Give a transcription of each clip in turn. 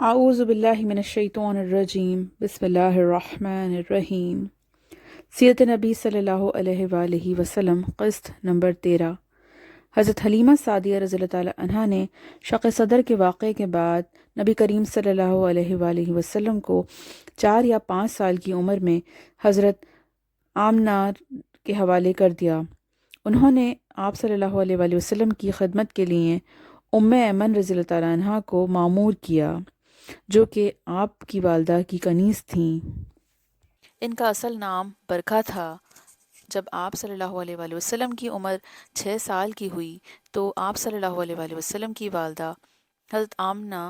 اعوذ باللہ من الشیطان الرجیم بسم اللہ الرحمن الرحیم۔ سیرت نبی صلی اللہ علیہ وآلہ وسلم، قسط نمبر 13۔ حضرت حلیمہ سعدیہ رضی اللہ تعالیٰ عنہا نے شق صدر کے واقعے کے بعد نبی کریم صلی اللہ علیہ وآلہ وسلم کو 4 یا 5 سال کی عمر میں حضرت آمنہ کے حوالے کر دیا۔ انہوں نے آپ صلی اللہ علیہ وآلہ وسلم کی خدمت کے لیے ایمن رضی اللہ تعالیٰ عنہا کو مامور کیا، جو کہ آپ کی والدہ کی کنیز تھیں۔ ان کا اصل نام برکھا تھا۔ جب آپ صلی اللہ علیہ وآلہ وسلم کی عمر 6 سال کی ہوئی تو آپ صلی اللہ علیہ وآلہ وسلم کی والدہ حضرت آمنہ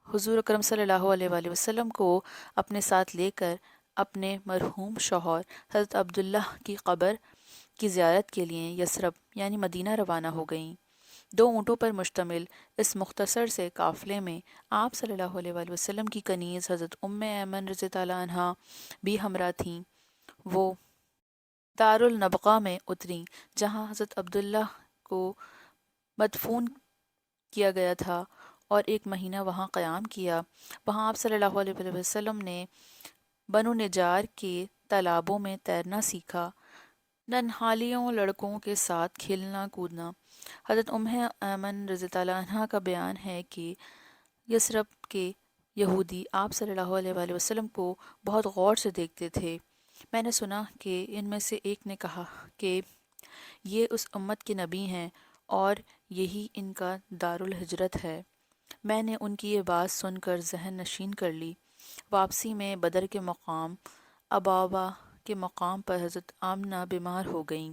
حضور اکرم صلی اللہ علیہ وآلہ وسلم کو اپنے ساتھ لے کر اپنے مرحوم شوہر حضرت عبداللہ کی قبر کی زیارت کے لیے یثرب یعنی مدینہ روانہ ہو گئیں۔ 2 اونٹوں پر مشتمل اس مختصر سے قافلے میں آپ صلی اللہ علیہ وآلہ وسلم کی کنیز حضرت ایمن رضی اللہ عنہا بھی ہمراہ تھیں۔ وہ دارالنبقہ میں اتریں، جہاں حضرت عبداللہ کو مدفون کیا گیا تھا، اور 1 مہینہ وہاں قیام کیا۔ وہاں آپ صلی اللہ علیہ وآلہ وسلم نے بنو نجار کے تالابوں میں تیرنا سیکھا، ننہالیوں لڑکوں کے ساتھ کھیلنا کودنا۔ حضرت ایمن رضی اللہ عنہا کا بیان ہے کہ یثرب کے یہودی آپ صلی اللہ علیہ وآلہ وسلم کو بہت غور سے دیکھتے تھے۔ میں نے سنا کہ ان میں سے ایک نے کہا کہ یہ اس امت کے نبی ہیں اور یہی ان کا دارالہجرت ہے۔ میں نے ان کی یہ بات سن کر ذہن نشین کر لی۔ واپسی میں بدر کے مقام ابابہ کے مقام پر حضرت آمنہ بیمار ہو گئیں،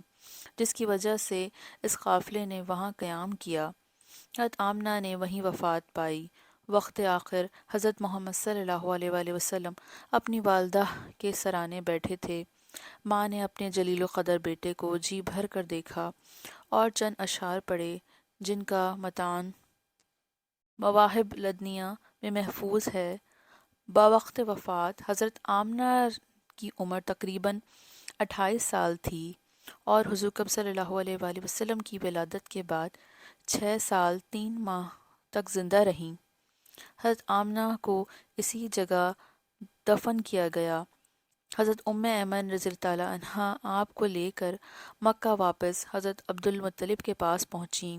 جس کی وجہ سے اس قافلے نے وہاں قیام کیا۔ حضرت آمنہ نے وہیں وفات پائی۔ وقت آخر حضرت محمد صلی اللہ علیہ وآلہ وسلم اپنی والدہ کے سرانے بیٹھے تھے۔ ماں نے اپنے جلیل القدر بیٹے کو جی بھر کر دیکھا اور چند اشعار پڑھے، جن کا متان مواہب لدنیہ میں محفوظ ہے۔ بوقت وفات حضرت آمنہ کی عمر تقریباً 28 سال تھی، اور حضور اکرم صلی اللہ علیہ وآلہ وسلم کی ولادت کے بعد 6 سال 3 ماہ تک زندہ رہیں۔ حضرت آمنہ کو اسی جگہ دفن کیا گیا۔ حضرت ایمن رضی اللہ عنہا آپ کو لے کر مکہ واپس حضرت عبدالمطلب کے پاس پہنچیں۔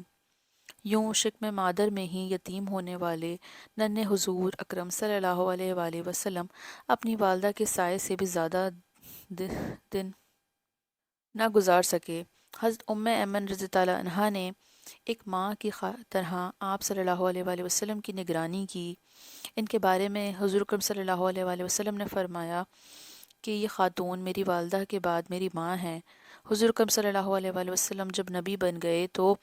یوں شکم مادر میں ہی یتیم ہونے والے ننھے حضور اکرم صلی اللہ علیہ وآلہ وسلم اپنی والدہ کے سائے سے بھی زیادہ دن نہ گزار سکے۔ حضرت ایمن رضی اللہ عنہا نے ایک ماں کی طرح آپ صلی اللہ علیہ وآلہ وسلم کی نگرانی کی۔ ان کے بارے میں حضور اکرم صلی اللہ علیہ وآلہ وسلم نے فرمایا کہ یہ خاتون میری والدہ کے بعد میری ماں ہیں۔ حضور اکرم صلی اللہ علیہ وآلہ وسلم جب نبی بن گئے تو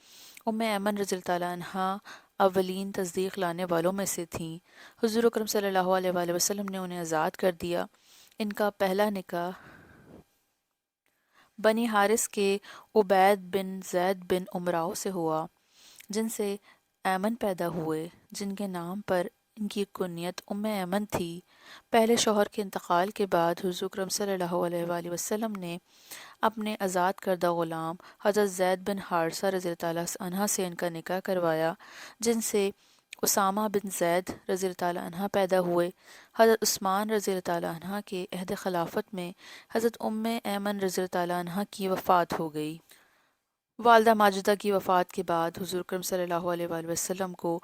ایمن رضی اللہ عنہا اولین تصدیق لانے والوں میں سے تھیں۔ حضور اکرم صلی اللہ علیہ وآلہ وسلم نے انہیں آزاد کر دیا۔ ان کا پہلا نکاح بنی حارث کے عبید بن زید بن امراؤ سے ہوا، جن سے ایمن پیدا ہوئے، جن کے نام پر ان کی کنیت ایمن تھی۔ پہلے شوہر کے انتقال کے بعد حضور اکرم صلی اللہ علیہ وآلہ وسلم نے اپنے آزاد کردہ غلام حضرت زید بن حارثہ رضی اللہ عنہ سے ان کا نکاح کروایا، جن سے اسامہ بن زید رضی اللہ عنہ پیدا ہوئے۔ حضرت عثمان رضی اللہ عنہ کے عہد خلافت میں حضرت ایمن رضی اللہ عنہ کی وفات ہو گئی۔ والدہ ماجدہ کی وفات کے بعد حضور اکرم صلی اللہ علیہ وآلہ وسلم کو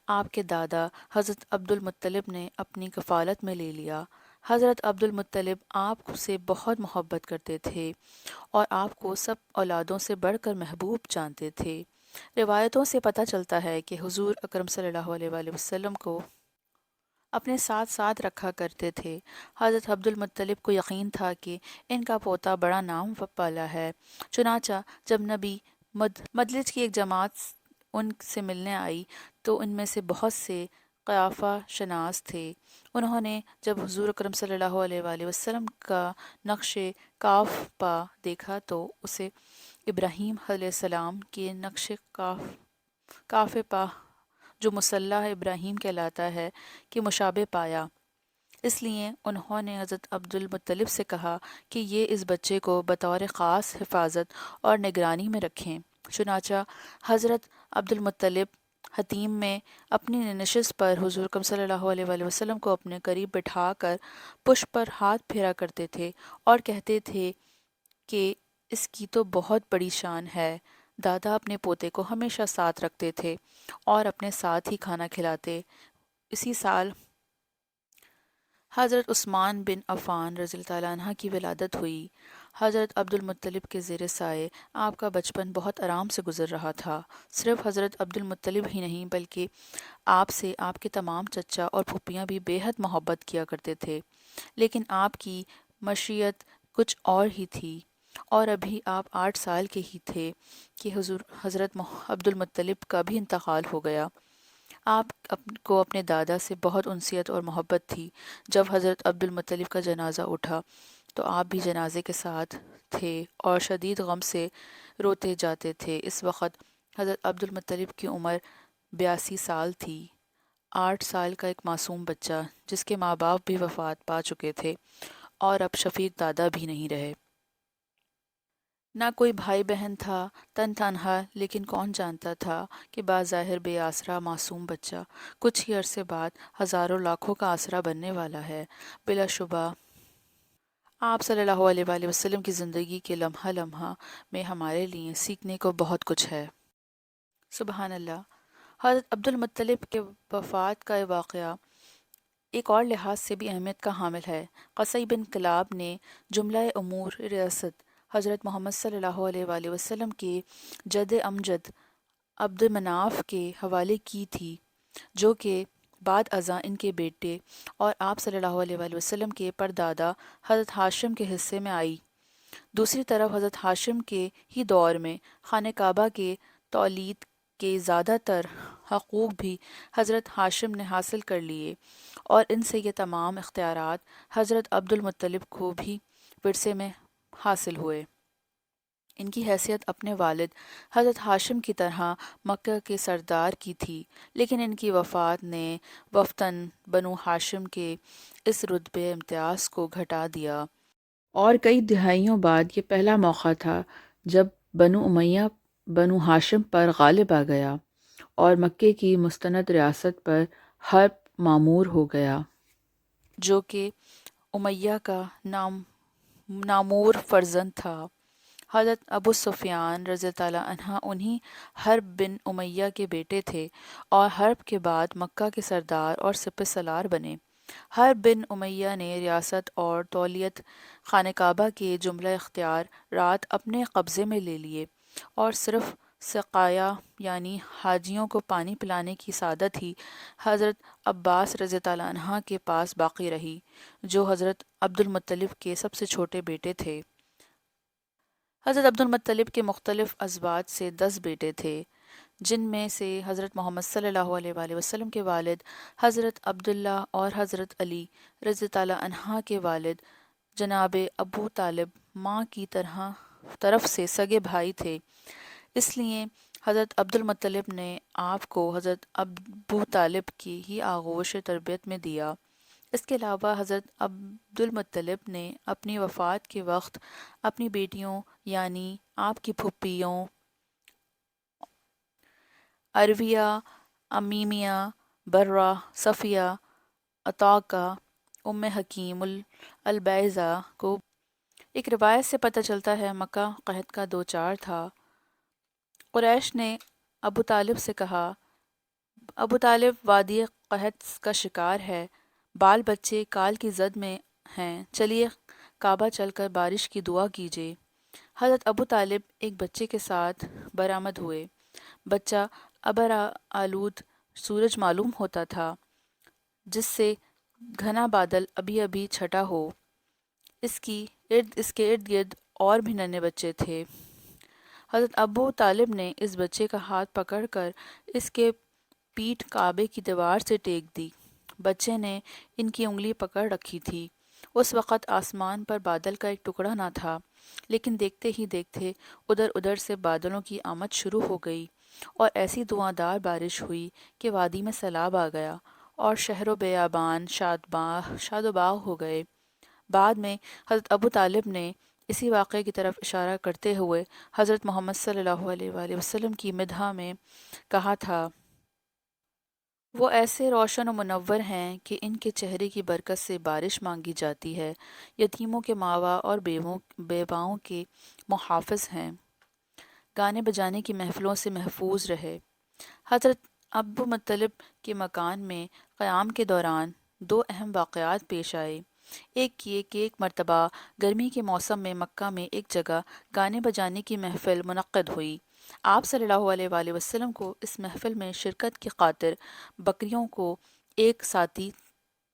آپ کے دادا حضرت عبدالمطلب نے اپنی کفالت میں لے لیا۔ حضرت عبدالمطلب آپ سے بہت محبت کرتے تھے اور آپ کو سب اولادوں سے بڑھ کر محبوب جانتے تھے۔ روایتوں سے پتہ چلتا ہے کہ حضور اکرم صلی اللہ علیہ وآلہ وسلم کو اپنے ساتھ ساتھ رکھا کرتے تھے۔ حضرت عبدالمطلب کو یقین تھا کہ ان کا پوتا بڑا نام والا ہے، چنانچہ جب نبی مدلج کی ایک جماعت ان سے ملنے آئی تو ان میں سے بہت سے قیافہ شناس تھے۔ انہوں نے جب حضور اکرم صلی اللہ علیہ وآلہ وسلم کا نقش کاف پا دیکھا تو اسے ابراہیم علیہ السلام کے نقش کاف پا جو مصلی ابراہیم کہلاتا ہے کہ مشابہ پایا۔ اس لیے انہوں نے حضرت عبدالمطلب سے کہا کہ یہ اس بچے کو بطور خاص حفاظت اور نگرانی میں رکھیں۔ چنانچہ حضرت عبدالمطلب حتیم میں اپنی نشست پر حضور اکرم صلی اللہ علیہ وآلہ وسلم کو اپنے قریب بٹھا کر پشت پر ہاتھ پھیرا کرتے تھے اور کہتے تھے کہ اس کی تو بہت بڑی شان ہے۔ دادا اپنے پوتے کو ہمیشہ ساتھ رکھتے تھے اور اپنے ساتھ ہی کھانا کھلاتے۔ اسی سال حضرت عثمان بن عفان رضی اللہ تعالیٰ عنہ کی ولادت ہوئی۔ حضرت عبد المطلب کے زیر سائے آپ کا بچپن بہت آرام سے گزر رہا تھا۔ صرف حضرت عبد المطلب ہی نہیں بلکہ آپ سے آپ کے تمام چچا اور پھوپھیاں بھی بے حد محبت کیا کرتے تھے، لیکن آپ کی مشیت کچھ اور ہی تھی، اور ابھی آپ 8 سال کے ہی تھے کہ حضرت عبد المطلب کا بھی انتقال ہو گیا۔ آپ کو اپنے دادا سے بہت انسیت اور محبت تھی۔ جب حضرت عبد المطلب کا جنازہ اٹھا تو آپ بھی جنازے کے ساتھ تھے اور شدید غم سے روتے جاتے تھے۔ اس وقت حضرت عبد المطلب کی عمر 82 سال تھی۔ 8 سال کا ایک معصوم بچہ جس کے ماں باپ بھی وفات پا چکے تھے اور اب شفیق دادا بھی نہیں رہے۔ نہ کوئی بھائی بہن تھا، تنہا، لیکن کون جانتا تھا کہ بظاہر بے آسرا معصوم بچہ کچھ ہی عرصے بعد ہزاروں لاکھوں کا آسرا بننے والا ہے۔ بلا شبہ آپ صلی اللہ علیہ وآلہ وسلم کی زندگی کے لمحہ لمحہ میں ہمارے لیے سیکھنے کو بہت کچھ ہے۔ سبحان اللہ۔ حضرت عبد المطلب کے وفات کا واقعہ ایک اور لحاظ سے بھی اہمیت کا حامل ہے۔ قصی بن کلاب نے جملہ امور ریاست حضرت محمد صلی اللہ علیہ وآلہ وسلم کے جد امجد عبد مناف کے حوالے کی تھی، جو کہ بعد ازاں ان کے بیٹے اور آپ صلی اللہ علیہ وآلہ وسلم کے پردادا حضرت ہاشم کے حصے میں آئی۔ دوسری طرف حضرت ہاشم کے ہی دور میں خانہ کعبہ کے تولید کے زیادہ تر حقوق بھی حضرت ہاشم نے حاصل کر لیے، اور ان سے یہ تمام اختیارات حضرت عبد المطلب کو بھی ورثے میں حاصل ہوئے۔ ان کی حیثیت اپنے والد حضرت ہاشم کی طرح مکہ کے سردار کی تھی، لیکن ان کی وفات نے وفداً بنو ہاشم کے اس رتبے امتیاز کو گھٹا دیا، اور کئی دہائیوں بعد یہ پہلا موقع تھا جب بنو امیہ بنو ہاشم پر غالب آ گیا اور مکے کی مستند ریاست پر حرب معمور ہو گیا، جو کہ امیہ کا نامور فرزند تھا۔ حضرت ابو سفیان رضی اللہ عنہ انہی حرب بن امیہ کے بیٹے تھے اور حرب کے بعد مکہ کے سردار اور سپہ سالار بنے۔ حرب بن امیہ نے ریاست اور تولیت خانہ کعبہ کے جملہ اختیارات اپنے قبضے میں لے لیے، اور صرف سقایا یعنی حاجیوں کو پانی پلانے کی سعادت ہی حضرت عباس رضی اللہ عنہ کے پاس باقی رہی، جو حضرت عبد المطلب کے سب سے چھوٹے بیٹے تھے۔ حضرت عبد المطلب کے مختلف ازواج سے 10 بیٹے تھے، جن میں سے حضرت محمد صلی اللہ علیہ وآلہ وسلم کے والد حضرت عبداللہ اور حضرت علی رضی اللہ عنہ کے والد جناب ابو طالب ماں کی طرف سے سگے بھائی تھے، اس لیے حضرت عبد المطلب نے آپ کو حضرت ابو طالب کی ہی آغوش تربیت میں دیا۔ اس کے علاوہ حضرت عبد المطلب نے اپنی وفات کے وقت اپنی بیٹیوں یعنی آپ کی پھوپھیوں عرویہ، امیمیہ، برہ، صفیہ، عتاقہ، ام حکیم البیضہ کو ایک روایت سے پتہ چلتا ہے مکہ قحط کا دوچار تھا۔ قریش نے ابو طالب سے کہا، ابو طالب وادی قحط کا شکار ہے، بال بچے کال کی زد میں ہیں، چلیے کعبہ چل کر بارش کی دعا کیجیے۔ حضرت ابو طالب ایک بچے کے ساتھ برآمد ہوئے۔ بچہ ابر آلود سورج معلوم ہوتا تھا، جس سے گھنا بادل ابھی ابھی چھٹا ہو۔ اس کے ارد گرد اور بھی ننھے بچے تھے۔ حضرت ابو طالب نے اس بچے کا ہاتھ پکڑ کر اس کے پیٹھ کعبے کی دیوار سے ٹیک دی۔ بچے نے ان کی انگلی پکڑ رکھی تھی۔ اس وقت آسمان پر بادل کا ایک ٹکڑا نہ تھا، لیکن دیکھتے ہی دیکھتے ادھر ادھر سے بادلوں کی آمد شروع ہو گئی اور ایسی دھواں بارش ہوئی کہ وادی میں سیلاب آ گیا اور شہر و بیابان شاد و باغ ہو گئے۔ بعد میں حضرت ابو طالب نے اسی واقعے کی طرف اشارہ کرتے ہوئے حضرت محمد صلی اللہ علیہ وآلہ وسلم کی مدح میں کہا تھا وہ ایسے روشن و منور ہیں کہ ان کے چہرے کی برکت سے بارش مانگی جاتی ہے، یتیموں کے ماوا اور بیواؤں کے محافظ ہیں، گانے بجانے کی محفلوں سے محفوظ رہے۔ حضرت ابو مطلب کے مکان میں قیام کے دوران دو اہم واقعات پیش آئے۔ ایک یہ کہ ایک مرتبہ گرمی کے موسم میں مکہ میں ایک جگہ گانے بجانے کی محفل منعقد ہوئی۔ آپ صلی اللہ علیہ وآلہ وسلم کو اس محفل میں شرکت کی خاطر بکریوں کو ایک ساتھی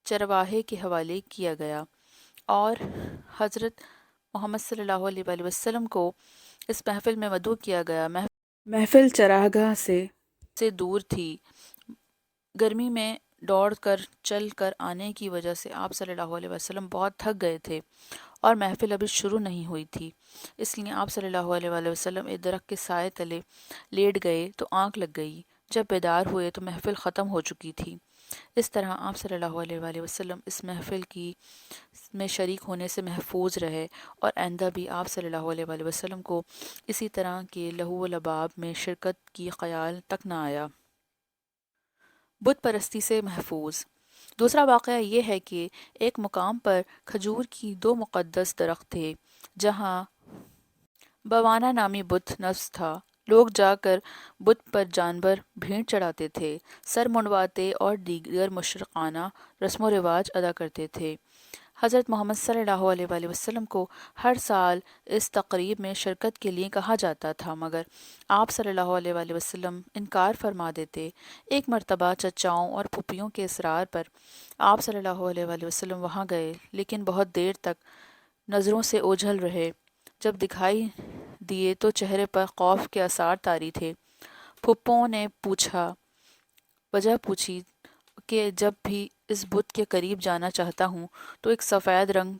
چرواہے کے حوالے کیا گیا، اور حضرت محمد صلی اللہ علیہ وآلہ وسلم کو اس محفل میں مدعو کیا گیا۔ محفل چراگاہ سے دور تھی، گرمی میں دوڑ کر چل کر آنے کی وجہ سے آپ صلی اللہ علیہ وسلم بہت تھک گئے تھے، اور محفل ابھی شروع نہیں ہوئی تھی، اس لیے آپ صلی اللہ علیہ وآلہ وسلم ایک درخت کے سائے تلے لیٹ گئے تو آنکھ لگ گئی۔ جب بیدار ہوئے تو محفل ختم ہو چکی تھی۔ اس طرح آپ صلی اللہ علیہ وآلہ وسلم اس محفل میں شریک ہونے سے محفوظ رہے، اور آئندہ بھی آپ صلی اللہ علیہ وآلہ وسلم کو اسی طرح کے لہو و لباب میں شرکت کی خیال تک نہ آیا۔ بت پرستی سے محفوظ۔ دوسرا واقعہ یہ ہے کہ ایک مقام پر کھجور کی دو مقدس درخت تھے، جہاں بوانا نامی بت نصب تھا۔ لوگ جا کر بت پر جانور بھیڑ چڑھاتے تھے، سر منڈواتے اور دیگر مشرکانہ رسم و رواج ادا کرتے تھے۔ حضرت محمد صلی اللہ علیہ وآلہ وسلم کو ہر سال اس تقریب میں شرکت کے لیے کہا جاتا تھا، مگر آپ صلی اللہ علیہ وآلہ وسلم انکار فرما دیتے۔ ایک مرتبہ چچاؤں اور پھوپھیوں کے اصرار پر آپ صلی اللہ علیہ وآلہ وسلم وہاں گئے، لیکن بہت دیر تک نظروں سے اوجھل رہے۔ جب دکھائی دیے تو چہرے پر خوف کے آثار طاری تھے۔ پھوپھوں نے وجہ پوچھی کہ جب بھی اس بت کے قریب جانا چاہتا ہوں تو ایک سفید رنگ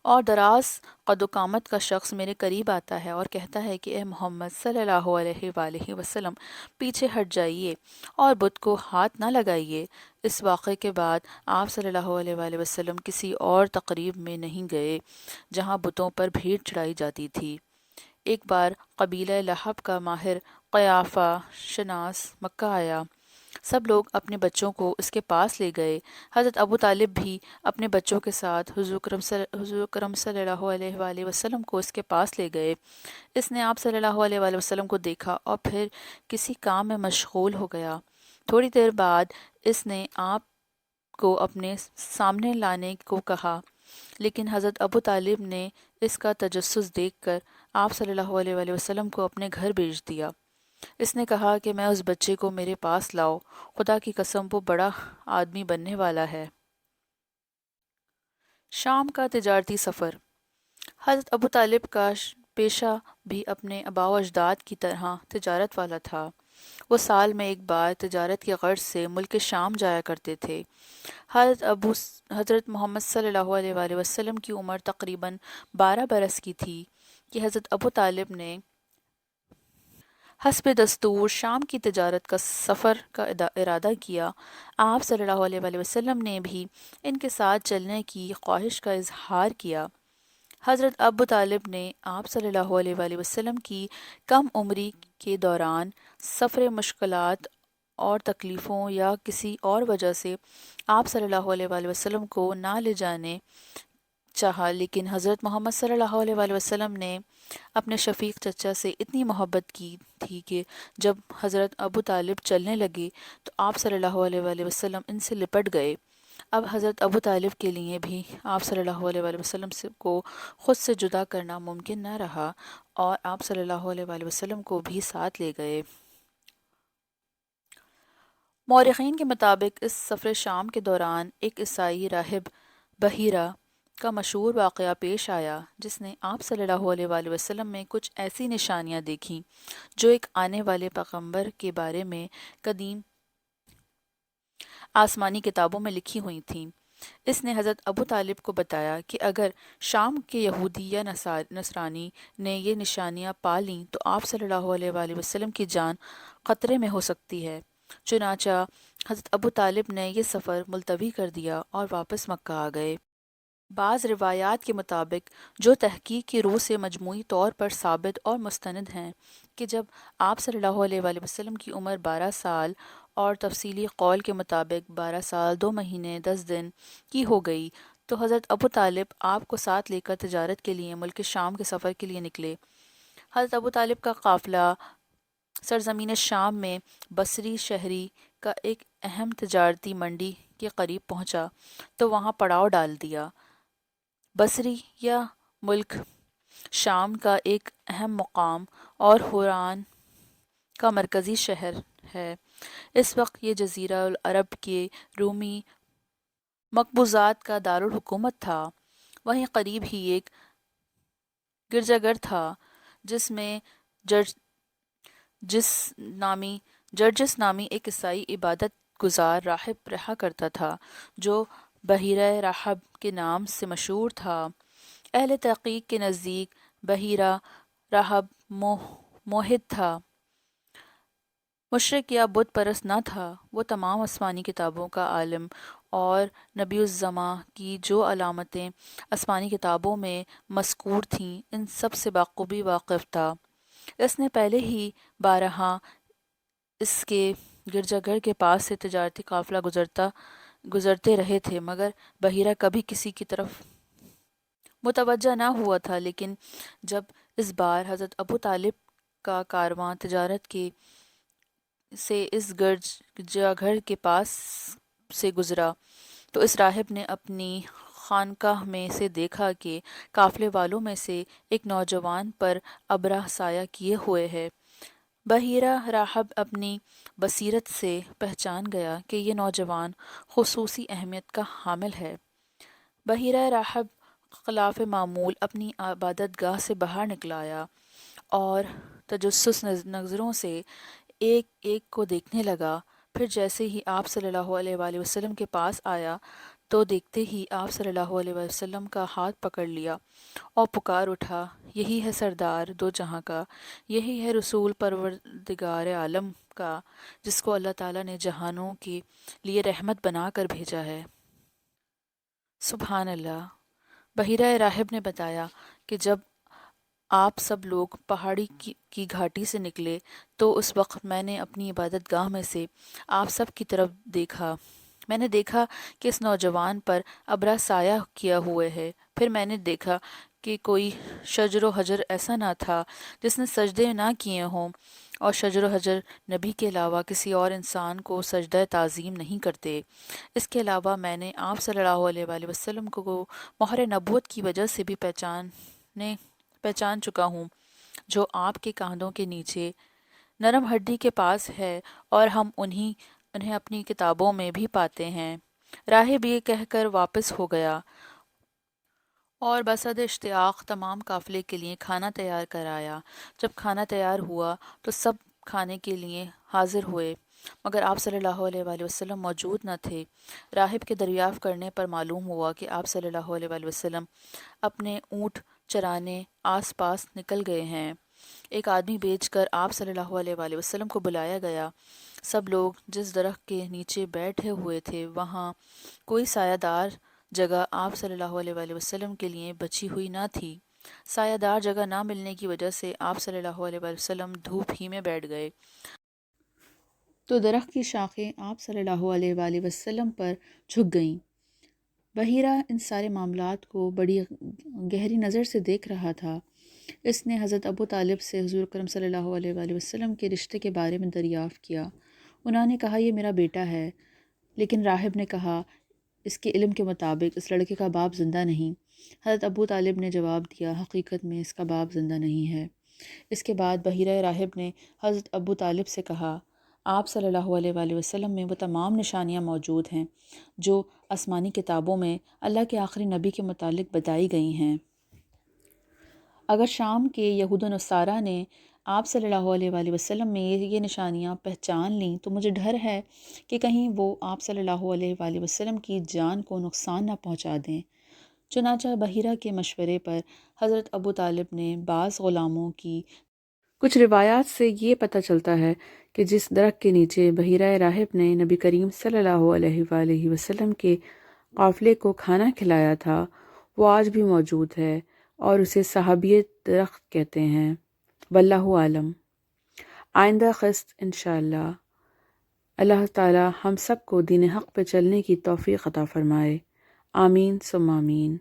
اور دراز قد و قامت کا شخص میرے قریب آتا ہے اور کہتا ہے کہ اے محمد صلی اللہ علیہ وآلہ وسلم، پیچھے ہٹ جائیے اور بت کو ہاتھ نہ لگائیے۔ اس واقعے کے بعد آپ صلی اللہ علیہ وآلہ وسلم کسی اور تقریب میں نہیں گئے جہاں بتوں پر بھیڑ چڑھائی جاتی تھی۔ ایک بار قبیلہ لہب کا ماہر قیافہ شناس مکہ آیا۔ سب لوگ اپنے بچوں کو اس کے پاس لے گئے۔ حضرت ابو طالب بھی اپنے بچوں کے ساتھ حضور کرم صلی اللہ علیہ وآلہ وسلم کو اس کے پاس لے گئے۔ اس نے آپ صلی اللہ علیہ وآلہ وسلم کو دیکھا اور پھر کسی کام میں مشغول ہو گیا۔ تھوڑی دیر بعد اس نے آپ کو اپنے سامنے لانے کو کہا، لیکن حضرت ابو طالب نے اس کا تجسس دیکھ کر آپ صلی اللہ علیہ وآلہ وسلم کو اپنے گھر بھیج دیا۔ اس نے کہا کہ میں اس بچے کو میرے پاس لاؤ، خدا کی قسم وہ بڑا آدمی بننے والا ہے۔ شام کا تجارتی سفر۔ حضرت ابو طالب کا پیشہ بھی اپنے آباء و اجداد کی طرح تجارت والا تھا۔ وہ سال میں ایک بار تجارت کی غرض سے ملک شام جایا کرتے تھے۔ حضرت محمد صلی اللہ علیہ وآلہ وسلم کی عمر تقریباً 12 برس کی تھی کہ حضرت ابو طالب نے حسب دستور شام کی تجارت کا سفر کا ارادہ کیا۔ آپ صلی اللہ علیہ وآلہ وسلم نے بھی ان کے ساتھ چلنے کی خواہش کا اظہار کیا۔ حضرت ابو طالب نے آپ صلی اللہ علیہ وآلہ وسلم کی کم عمری کے دوران سفر مشکلات اور تکلیفوں یا کسی اور وجہ سے آپ صلی اللہ علیہ وآلہ وسلم کو نہ لے جانے چاہا، لیکن حضرت محمد صلی اللہ علیہ وآلہ وسلم نے اپنے شفیق چچا سے اتنی محبت کی تھی کہ جب حضرت ابو طالب چلنے لگے تو آپ صلی اللہ علیہ وآلہ وسلم ان سے لپٹ گئے۔ اب حضرت ابو طالب کے لیے بھی آپ صلی اللہ علیہ وآلہ وسلم کو خود سے جدا کرنا ممکن نہ رہا، اور آپ صلی اللہ علیہ وآلہ وسلم کو بھی ساتھ لے گئے۔ مورخین کے مطابق اس سفر شام کے دوران ایک عیسائی راہب بحیرہ کا مشہور واقعہ پیش آیا، جس نے آپ صلی اللہ علیہ وآلہ وسلم میں کچھ ایسی نشانیاں دیکھیں جو ایک آنے والے پیغمبر کے بارے میں قدیم آسمانی کتابوں میں لکھی ہوئی تھیں۔ اس نے حضرت ابو طالب کو بتایا کہ اگر شام کے یہودی یا نصرانی نے یہ نشانیاں پا لیں تو آپ صلی اللہ علیہ وآلہ وسلم کی جان خطرے میں ہو سکتی ہے۔ چنانچہ حضرت ابو طالب نے یہ سفر ملتوی کر دیا اور واپس مکہ آ گئے۔ بعض روایات کے مطابق، جو تحقیق کی روح سے مجموعی طور پر ثابت اور مستند ہیں، کہ جب آپ صلی اللہ علیہ وآلہ وسلم کی عمر 12 سال اور تفصیلی قول کے مطابق 12 سال 2 مہینے 10 دن کی ہو گئی تو حضرت ابو طالب آپ کو ساتھ لے کر تجارت کے لیے ملک شام کے سفر کے لیے نکلے۔ حضرت ابو طالب کا قافلہ سرزمین شام میں بصری شہری کا ایک اہم تجارتی منڈی کے قریب پہنچا تو وہاں پڑاؤ ڈال دیا۔ بصری یا ملک شام کا ایک اہم مقام اور حوران کا مرکزی شہر ہے۔ اس وقت یہ جزیرہ العرب کے رومی مقبوضات کا دارالحکومت تھا۔ وہیں قریب ہی ایک گرجا گھر تھا جس میں جرجس نامی ایک عیسائی عبادت گزار راہب رہا کرتا تھا جو بحیرہ راہب کے نام سے مشہور تھا۔ اہل تحقیق کے نزدیک بحیرہ راہب موحد تھا، مشرک یا بت پرست نہ تھا۔ وہ تمام آسمانی کتابوں کا عالم اور نبی الزماں کی جو علامتیں آسمانی کتابوں میں مذکور تھیں ان سب سے بخوبی واقف تھا۔ اس نے پہلے ہی بارہا اس کے گرجا گھر کے پاس سے تجارتی قافلہ گزرتے رہے تھے مگر بحیرہ کبھی کسی کی طرف متوجہ نہ ہوا تھا، لیکن جب اس بار حضرت ابو طالب کا کارواں تجارت سے اس گرجا گھر کے پاس سے گزرا تو اس راہب نے اپنی خانقاہ میں سے دیکھا کہ قافلے والوں میں سے ایک نوجوان پر ابرہ سایہ کیے ہوئے ہے۔ بحیرہ راہب اپنی بصیرت سے پہچان گیا کہ یہ نوجوان خصوصی اہمیت کا حامل ہے۔ بحیرہ راہب خلاف معمول اپنی عبادت گاہ سے باہر نکل آیا اور تجسس نظروں سے ایک ایک کو دیکھنے لگا۔ پھر جیسے ہی آپ صلی اللہ علیہ وآلہ وسلم کے پاس آیا تو دیکھتے ہی آپ صلی اللہ علیہ وسلم کا ہاتھ پکڑ لیا اور پکار اٹھا، یہی ہے سردار دو جہاں کا، یہی ہے رسول پروردگار عالم کا جس کو اللہ تعالیٰ نے جہانوں کے لیے رحمت بنا کر بھیجا ہے۔ سبحان اللہ۔ بحیرہ راہب نے بتایا کہ جب آپ سب لوگ پہاڑی کی گھاٹی سے نکلے تو اس وقت میں نے اپنی عبادت گاہ میں سے آپ سب کی طرف دیکھا۔ میں نے دیکھا کہ اس نوجوان پر ابرہ سایہ کیا ہوئے ہے۔ پھر میں نے دیکھا کہ کوئی شجر و حجر ایسا نہ تھا جس نے سجدے نہ کیے ہوں، اور شجر و حجر نبی کے علاوہ کسی اور انسان کو سجدہ تعظیم نہیں کرتے۔ اس کے علاوہ میں نے آپ صلی اللہ علیہ وآلہ وسلم کو مہر نبوت کی وجہ سے بھی پہچان چکا ہوں جو آپ کے کاندھوں کے نیچے نرم ہڈی کے پاس ہے، اور ہم انہیں اپنی کتابوں میں بھی پاتے ہیں۔ راہب یہ کہہ کر واپس ہو گیا اور بصد اشتیاق تمام قافلے کے لیے کھانا تیار کرایا۔ جب کھانا تیار ہوا تو سب کھانے کے لیے حاضر ہوئے مگر آپ صلی اللہ علیہ وآلہ وسلم موجود نہ تھے۔ راہب کے دریافت کرنے پر معلوم ہوا کہ آپ صلی اللہ علیہ وآلہ وسلم اپنے اونٹ چرانے آس پاس نکل گئے ہیں۔ ایک آدمی بھیج کر آپ صلی اللہ علیہ وآلہ وسلم کو بلایا گیا۔ سب لوگ جس درخت کے نیچے بیٹھے ہوئے تھے وہاں کوئی سایہ دار جگہ آپ صلی اللہ علیہ وآلہ وسلم کے لیے بچی ہوئی نہ تھی۔ سایہ دار جگہ نہ ملنے کی وجہ سے آپ صلی اللہ علیہ وآلہ وسلم دھوپ ہی میں بیٹھ گئے تو درخت کی شاخیں آپ صلی اللہ علیہ وآلہ وسلم پر جھک گئیں۔ بحیرہ ان سارے معاملات کو بڑی گہری نظر سے دیکھ رہا تھا۔ اس نے حضرت ابو طالب سے حضور کرم صلی اللہ علیہ وآلہ وسلم کے رشتے کے بارے میں دریافت کیا۔ انہوں نے کہا یہ میرا بیٹا ہے، لیکن راہب نے کہا اس کے علم کے مطابق اس لڑکے کا باپ زندہ نہیں۔ حضرت ابو طالب نے جواب دیا حقیقت میں اس کا باپ زندہ نہیں ہے۔ اس کے بعد بحیرہ راہب نے حضرت ابو طالب سے کہا آپ صلی اللہ علیہ وآلہ وسلم میں وہ تمام نشانیاں موجود ہیں جو آسمانی کتابوں میں اللہ کے آخری نبی کے متعلق بتائی گئی ہیں۔ اگر شام کے یہود و نصارہ نے آپ صلی اللہ علیہ وآلہ وسلم میں یہ نشانیاں پہچان لیں تو مجھے ڈر ہے کہ کہیں وہ آپ صلی اللہ علیہ وآلہ وسلم کی جان کو نقصان نہ پہنچا دیں۔ چنانچہ بحیرہ کے مشورے پر حضرت ابو طالب نے بعض غلاموں کی کچھ روایات سے یہ پتہ چلتا ہے کہ جس درخت کے نیچے بحیرہ راہب نے نبی کریم صلی اللہ علیہ وآلہ وسلم کے قافلے کو کھانا کھلایا تھا وہ آج بھی موجود ہے اور اسے صحابیت درخت کہتے ہیں۔ واللہ عالم۔ آئندہ قسط انشاءاللہ اللہ تعالی ہم سب کو دین حق پہ چلنے کی توفیق عطا فرمائے، آمین ثم آمین۔